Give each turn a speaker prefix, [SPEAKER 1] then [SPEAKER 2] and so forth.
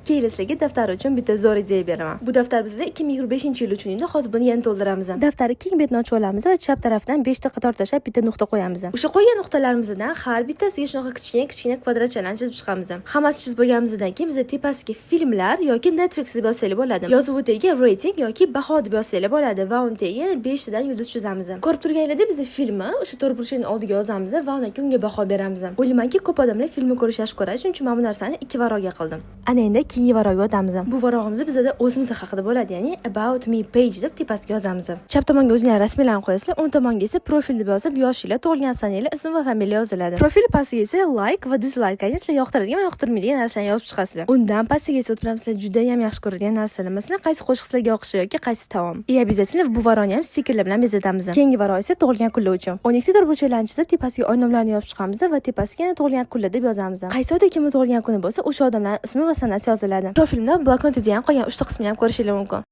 [SPEAKER 1] Keyin sizlarga daftar uchun bitta zo'r ideya beraman. Bu daftar bizda 2025-yil uchun edi. Hozir buni yana to'ldiramiz. Daftarni keng betni ochib olamiz va chap tarafdan 5 ta qator tashlab bitta nuqta qo'yamiz. O'sha qo'ygan nuqtalarimizdan har bittasiga shunaqa kichkina kvadratchalarni chizib chiqamiz. Hammasi chizib bo'lganimizdan keyin biz tepasiga filmlar yoki Netflix deb yozsanglar bo'ladi. Yozuv tagiga rating yoki baho deb yozsanglar bo'ladi va uni tagiga 5 tadan yulduz chizamiz. Ko'rib turganinglarda biz filmni o'sha to'rtburchakning oldiga yozamiz va undan keyin unga baho beramiz. O'ylaymanki, ko'p odamlar filmni ko'rish yaxshi ko'radi, shuning uchun men bu narsani ikki varaqga qildim. Ana endi keyingi varaqqa o'tamiz. Bu varog'imiz bizda o'zimiz haqida bo'ladi, ya'ni about me page deb tepasiga yozamiz. Chap tomonga o'zingizning rasmiylarni qo'yasizlar, o'ng tomonga esa profil deb yozib, yoshinglar, tug'ilgan sananglar, ism va familiya yoziladi. Profil pastiga esa like va dislike, ya'ni sizlar yoqtiradigan va yoqtirmaydigan narsalarni yozib chiqasizlar. Undan pastiga esa o'tiramiz, sizlar juda ham yaxshi ko'radigan narsalar, masalan, qaysi qo'shiq sizlarga yoqishi yoki qaysi taom. И обязательно bu varaqni ham stikerlar bilan bezatamiz. Keyingi varaq esa tug'ilgan kunlar uchun. 12 ta to'rtburchaklarni chizib, tepasiga oy nomlarini yozib chiqamiz va tepasiga yana tug'ilgan kunlar deb yozamiz. Qaysi oyda kimning tug'ilgan kuni bo'lsa, o'sha odamlarning ismi va sanasi yoziladi. Profilimda bloknotda ham qolgan 3 ta qismini ham ko'rishingiz mumkin.